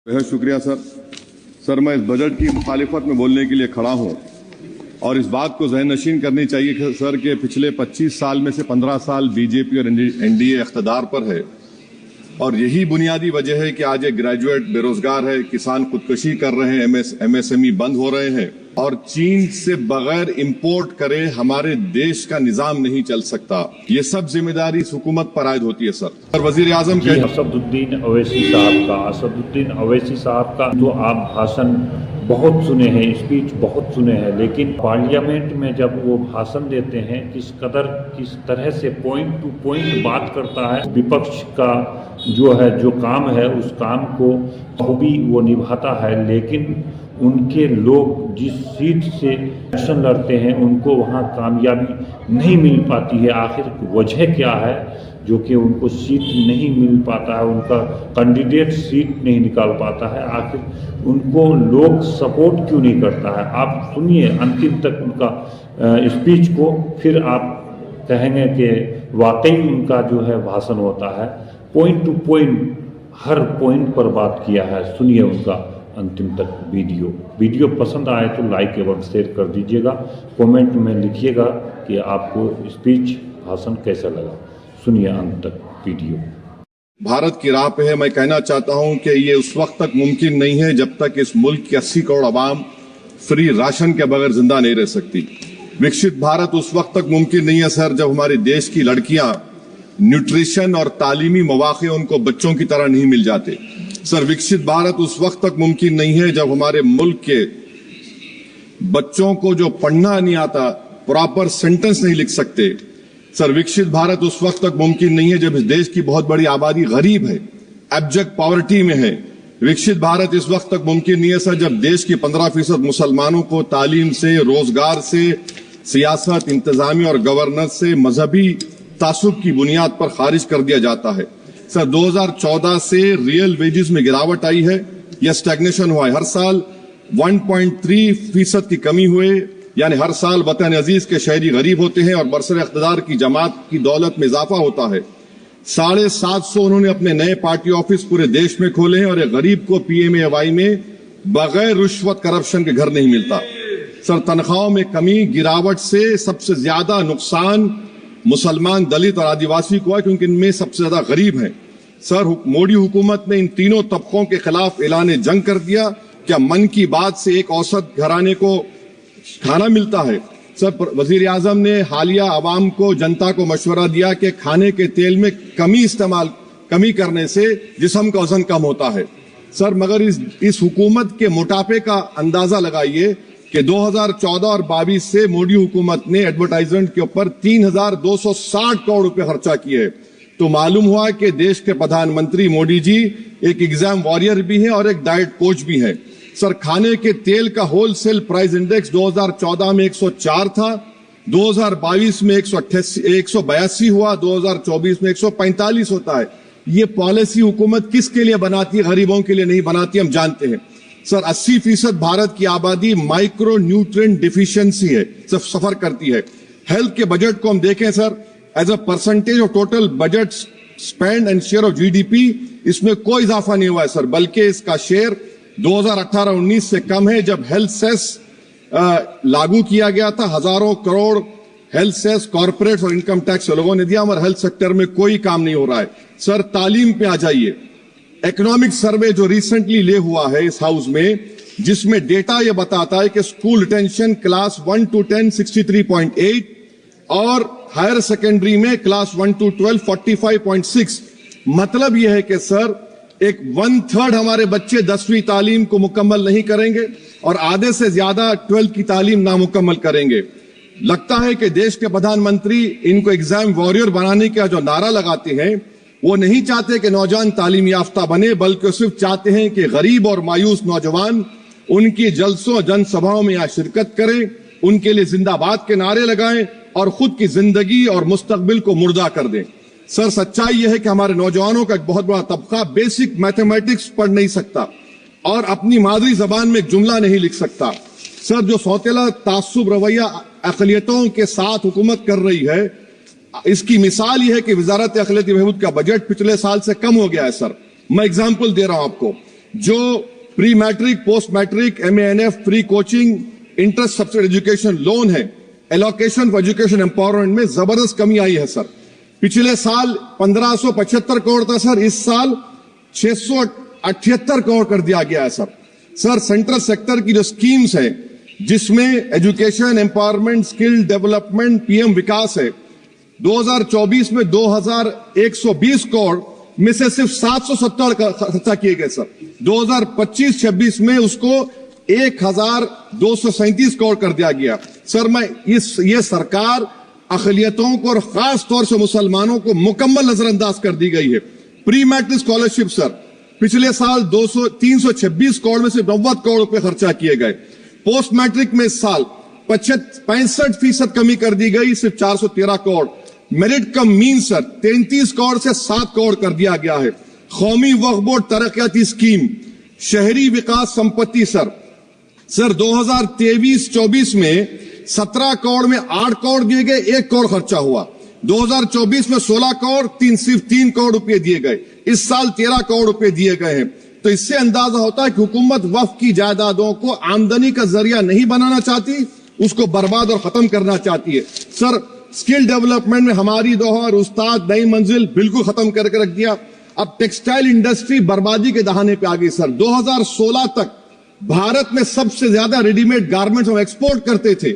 बेहद शुक्रिया सर। मैं इस बजट की मुखालिफत में बोलने के लिए खड़ा हूं और इस बात को ज़हन नशीन करनी चाहिए कि सर के पिछले 25 साल में से 15 साल बीजेपी और एनडीए इख्तिदार पर है और यही बुनियादी वजह है कि आज एक ग्रेजुएट बेरोजगार है, किसान खुदकुशी कर रहे हैं, एमएसएमई बंद हो रहे हैं और चीन से बगैर इंपोर्ट करे हमारे देश का निजाम नहीं चल सकता। ये सब जिम्मेदारी इस हुकूमत पर आयद होती है सर। वजीर आजम के असदुद्दीन अवैसी साहब का तो आप भाषण बहुत सुने हैं, स्पीच बहुत सुने हैं, लेकिन पार्लियामेंट में जब वो भाषण देते हैं किस तरह से पॉइंट टू पॉइंट बात करता है, विपक्ष का जो काम है उस काम को बखूबी वो निभाता है, लेकिन उनके लोग जिस सीट से इलेक्शन लड़ते हैं उनको वहाँ कामयाबी नहीं मिल पाती है। आखिर वजह क्या है जो कि उनको सीट नहीं मिल पाता है, उनका कैंडिडेट सीट नहीं निकाल पाता है, आखिर उनको लोग सपोर्ट क्यों नहीं करता है? आप सुनिए अंतिम तक उनका स्पीच को, फिर आप कहेंगे कि वाकई उनका जो है भाषण होता है, पॉइंट टू पॉइंट हर पॉइंट पर बात किया है। सुनिए उनका अंतिम तक वीडियो पसंद आए तो लाइक एवं शेयर कर दीजिएगा। कमेंट में लिखिएगा कि आपको स्पीच भाषण कैसा लगा। सुनिए अंत तक वीडियो। भारत की राह पे है। मैं कहना चाहता हूं कि ये उस वक्त तक मुमकिन नहीं है जब तक इस मुल्क की 80 करोड़ आवाम फ्री राशन के बगैर जिंदा नहीं रह सकती। विकसित भारत उस वक्त तक मुमकिन नहीं है सर जब हमारे देश की लड़कियां न्यूट्रिशन और तालीमी मौके उनको बच्चों की तरह नहीं मिल जाते। सर विकसित भारत उस वक्त तक मुमकिन नहीं है जब हमारे मुल्क के बच्चों को जो पढ़ना नहीं आता, प्रॉपर सेंटेंस नहीं लिख सकते। सर विकसित भारत उस वक्त तक मुमकिन नहीं है जब इस देश की बहुत बड़ी आबादी गरीब है, एब्जेक्ट पॉवर्टी में है। विकसित भारत इस वक्त तक मुमकिन नहीं है सर जब देश की 15% मुसलमानों को तालीम से, रोजगार से, सियासत, इंतजामी और गवर्नेंस से मजहबी तासुब की बुनियाद पर खारिज कर दिया जाता है। सर 2014 से रियल वेजेस में गिरावट आई है या स्टैग्नेशन हुआ है। हर साल 1.3% की कमी हुए, यानी हर साल वतन अजीज के शहरी गरीब होते हैं और बरसर इख्तिदार की जमात की दौलत में इजाफा होता है। 750 उन्होंने अपने नए पार्टी ऑफिस पूरे देश में खोले हैं और एक गरीब को PMAY में बगैर रिश्वत करप्शन के घर नहीं मिलता। सर तनख्वाहों में कमी, गिरावट से सबसे ज्यादा नुकसान मुसलमान, दलित और आदिवासी को है क्योंकि इनमें सबसे ज्यादा गरीब हैं। सर मोदी हुकूमत ने इन तीनों तबकों के खिलाफ ऐलान जंग कर दिया। क्या मन की बात से एक औसत घराने को खाना मिलता है? सर वजीर आजम ने हालिया आवाम को, जनता को मशवरा दिया कि खाने के तेल में कमी करने से जिस्म का वजन कम होता है। सर मगर इस हुकूमत के मोटापे का अंदाजा लगाइए कि 2014 और 22 से मोदी हुकूमत ने एडवर्टाइजमेंट के ऊपर 3,260 करोड़ रुपए खर्चा किए। तो मालूम हुआ कि देश के प्रधानमंत्री मोदी जी एक एग्जाम वॉरियर भी हैं और एक डाइट कोच भी हैं। सर खाने के तेल का होलसेल प्राइस इंडेक्स 2014 में 104 था, 2022 में 182 हुआ, 2024 में 145 होता है। ये पॉलिसी हुकूमत किसके लिए बनाती है? गरीबों के लिए नहीं बनाती, हम जानते हैं। सर 80% भारत की आबादी माइक्रो न्यूट्रिएंट डिफिशियंसी है, सफर करती है। हेल्थ के बजट को हम देखें sir, as a percentage of total budget spend and share of GDP इसमें कोई इजाफा नहीं हुआ है सर, बल्कि इसका शेयर 2018-19 से कम है। जब हेल्थ सेस लागू किया गया था, हजारों करोड़ हेल्थ सेस कॉर्पोरेट और इनकम टैक्स लोगों ने दिया, हमारे हेल्थ सेक्टर में कोई काम नहीं हो रहा है। सर तालीम पे आ जाइए। इकोनॉमिक सर्वे जो रिसेंटली ले हुआ है इस हाउस में, जिसमें डेटा यह बताता है कि स्कूल रिटेंशन क्लास 1 to 10 63.8 और हायर सेकेंडरी में क्लास 1 to 12 45.6। मतलब यह है कि सर एक 1/3 हमारे बच्चे 10वीं तालीम को मुकम्मल नहीं करेंगे और आधे से ज्यादा 12th की तालीम नामुकम्मल करेंगे। लगता है कि देश के प्रधानमंत्री इनको एग्जाम वॉरियर बनाने का जो नारा लगाते हैं, वो नहीं चाहते कि नौजवान तालीम याफ्ता बने, बल्कि सिर्फ चाहते हैं कि गरीब और मायूस नौजवान उनकी जलसों जनसभाओं में यहाँ शिरकत करें, उनके लिए जिंदाबाद के नारे लगाएं और खुद की जिंदगी और मुस्तकबिल को मुर्दा कर दें। सर सच्चाई यह है कि हमारे नौजवानों का एक बहुत बड़ा तबका बेसिक मैथमेटिक्स पढ़ नहीं सकता और अपनी मादरी जबान में एक जुमला नहीं लिख सकता। सर जो सौतेला तासुब रवैया अक़लियतों के साथ हुकूमत कर रही है, इसकी मिसाल यह है कि वजारत अक़लियती बहबूद का बजट पिछले साल से कम हो गया है। सर मैं एग्जाम्पल दे रहा हूं आपको। जो pre matric, post matric, MANF, free coaching, interest subsidy education loan है, एलोकेशन फॉर एजुकेशन एम्पावरमेंट में जबरदस्त कमी आई है सर। पिछले साल 1575 करोड़ था सर, इस साल 678 करोड़ कर दिया गया है सर। सर सेंट्रल सेक्टर की जो स्कीम्स है जिसमें education, empowerment, skill development, PM विकास है, 2024 में 2120 करोड़ में से सिर्फ 770 खर्चा किए गए सर। 2025-26 में उसको 1237 करोड़ कर दिया गया सर। ये सरकार अक़लियतों को और खास तौर से मुसलमानों को मुकम्मल नजरअंदाज कर दी गई है। प्री मैट्रिक स्कॉलरशिप सर, पिछले साल 326 करोड़ में से 90 करोड़ रुपए खर्चा किए गए। पोस्ट मैट्रिक में इस साल 65% कमी कर दी गई, सिर्फ 413 करोड़। मेरिट कम मीन सर 33 करोड़ से 7 करोड़ कर दिया गया है। कौमी वक्फ बोर्ड तरक्याती स्कीम, शहरी विकास संपत्ति सर 2023-24 में 17 करोड़ में 8 करोड़ दिए गए, 1 करोड़ खर्चा हुआ। 2024 में 16 करोड़ सिर्फ 3 करोड़ रुपए दिए गए। इस साल 13 करोड़ रुपए दिए गए हैं। तो इससे अंदाजा होता है कि हुकूमत वक्फ की जायदादों को आमदनी का जरिया नहीं बनाना चाहती, उसको बर्बाद और खत्म करना चाहती है सर। स्किल डेवलपमेंट में हमारी दोहर उस्ताद नई मंजिल बिल्कुल खत्म करके रख दिया। अब टेक्सटाइल इंडस्ट्री बर्बादी के दहाने पे आ गई सर। 2016 तक भारत में सबसे ज्यादा रेडीमेड गारमेंट्स हम एक्सपोर्ट करते थे,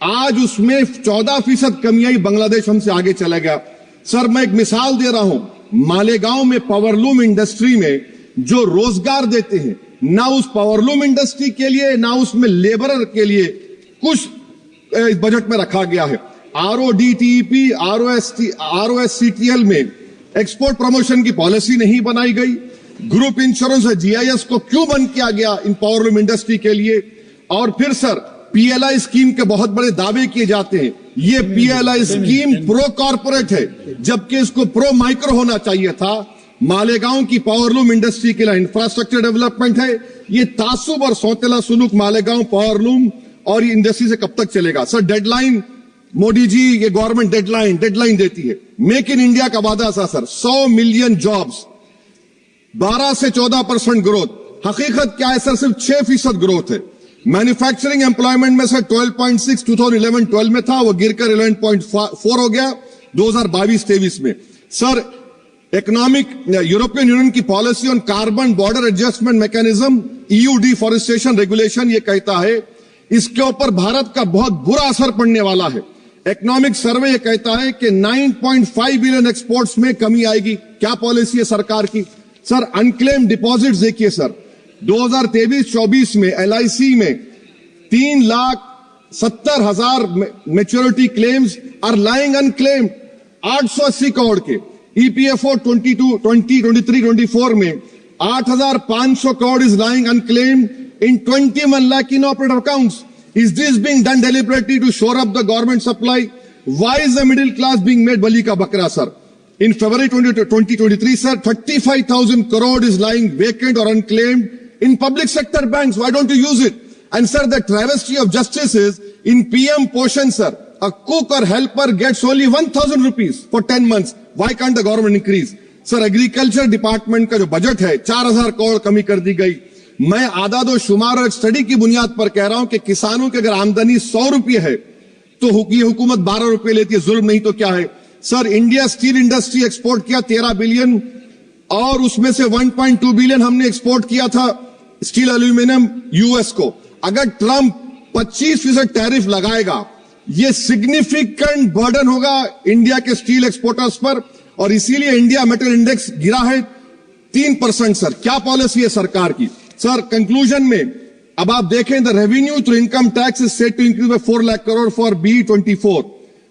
आज उसमें 14% कमी आई, बांग्लादेश हमसे आगे चला गया सर। मैं एक मिसाल दे रहा हूं, मालेगांव में पावरलूम इंडस्ट्री में जो रोजगार देते हैं, ना उस पावरलूम इंडस्ट्री के लिए ना उसमें लेबरर के लिए कुछ इस बजट में रखा गया है। RODTEP, ROSCTL में एक्सपोर्ट प्रमोशन की पॉलिसी नहीं बनाई गई। ग्रुप इंश्योरेंस और GIS को क्यों बंद किया गया इन पावरलूम इंडस्ट्री के लिए? और फिर सर PLI स्कीम के बहुत बड़े दावे किए जाते हैं। ये PLI स्कीम प्रो कॉर्पोरेट है, जबकि इसको प्रो माइक्रो होना चाहिए था। मालेगांव की पावरलूम इंडस्ट्री के लिए इंफ्रास्ट्रक्चर डेवलपमेंट है। ये तासुब और सौतेला सुलूक मालेगांव पावरलूम और ये इंडस्ट्री से कब तक चलेगा सर? डेडलाइन मोदी जी, ये गवर्नमेंट डेडलाइन देती है। मेक इन इंडिया का वादा था सर, 100 मिलियन जॉब्स, 12 से 14% ग्रोथ। हकीकत क्या है सर? सिर्फ 6% ग्रोथ है। मैन्युफैक्चरिंग एम्प्लॉयमेंट में सर 12.6 2011-12 में था, वो गिरकर 11.4 हो गया 2022-23 में सर। इकोनॉमिक यूरोपियन यूनियन की policy on carbon border adjustment mechanism, EU deforestation regulation, ये कहता है इसके ऊपर भारत का बहुत बुरा असर पड़ने वाला है। इकोनॉमिक सर्वे ये कहता है कि 9.5 बिलियन एक्सपोर्ट्स में कमी आएगी। क्या पॉलिसी है सरकार की सर? अनक्लेम डिपॉजिट्स देखिए सर, 2023-24 में LIC में 3,70,000 maturity claims are lying unclaimed, 880 crore के। EPFO 2023-24 में 8,500 crore is lying unclaimed in 21 lakh inoperative accounts. Is this being done deliberately to shore up the government supply? Why is the middle class being made bali ka bakra sir? In February 2023 sir, 35,000 crore is lying vacant or unclaimed in public sector banks. Why don't you use it? And sir, the travesty of justice is in PM Poshan sir, a cook or helper gets only 1,000 rupees for 10 months. Why can't the government increase? Sir, agriculture department का जो budget है 4,000 करोड़ कमी कर दी गई। मैं आदाद और शुमार और एक स्टडी की बुनियाद पर कह रहा हूं कि किसानों की अगर आमदनी 100 रुपये है तो ये हुकूमत 12 रुपये लेती है। जुल्म नहीं तो क्या है sir? India steel industry export किया 13 बिलियन और उसमें से 1.2 बिलियन हमने एक्सपोर्ट किया था स्टील एल्यूमिनियम US को। अगर ट्रंप 25% टैरिफ लगाएगा, ये सिग्निफिकेंट बर्डन होगा इंडिया के स्टील एक्सपोर्टर्स पर, और इसीलिए इंडिया मेटल इंडेक्स गिरा है 3% सर। क्या पॉलिसी है सरकार की सर? कंक्लूजन में अब आप देखें, the revenue through income tax is set to increase by 4 lakh crore for BE24,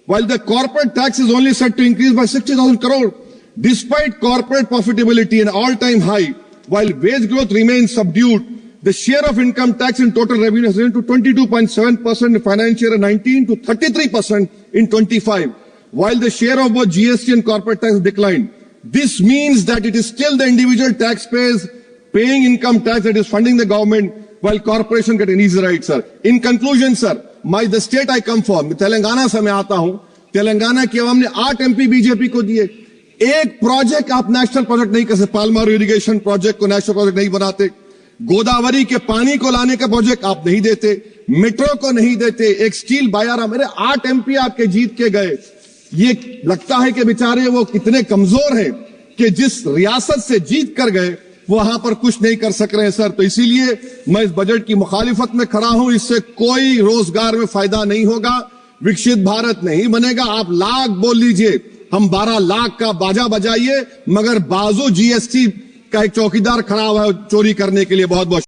while the corporate tax is only set to increase by 60,000 crore. Despite corporate profitability an all-time high, while wage growth remains subdued, the share of income tax in total revenue has risen to 22.7% in financial year 19 to 33% in 25, while the share of both GST and corporate tax declined. This means that it is still the individual taxpayers paying income tax that is funding the government, while corporation get an easy ride, sir. In conclusion, sir, the state I come from, Telangana से मैं आता हूं, तेलंगाना की आवाम ने 8 MP BJP को दिए। एक project आप नेशनल प्रोजेक्ट नहीं कर सकते, पालमारू इरिगेशन प्रोजेक्ट को नेशनल प्रोजेक्ट नहीं बनाते। गोदावरी के पानी को लाने का प्रोजेक्ट आप नहीं देते, मेट्रो को नहीं देते, एक स्टील बायारा, मेरे 8 MP आपके जीत के गए। ये लगता है कि बेचारे वो कितने कमजोर हैं कि जिस रियासत से जीत कर गए वहां पर कुछ नहीं कर सक रहे हैं सर। तो इसीलिए मैं इस बजट की मुखालिफत में खड़ा हूं। इससे कोई रोजगार में फायदा नहीं होगा, विकसित भारत नहीं बनेगा। आप लाख बोल लीजिए, हम 12 लाख का बाजा बजाइए, मगर बाजू GST का एक चौकीदार खड़ा हुआ है चोरी करने के लिए। बहुत बहुत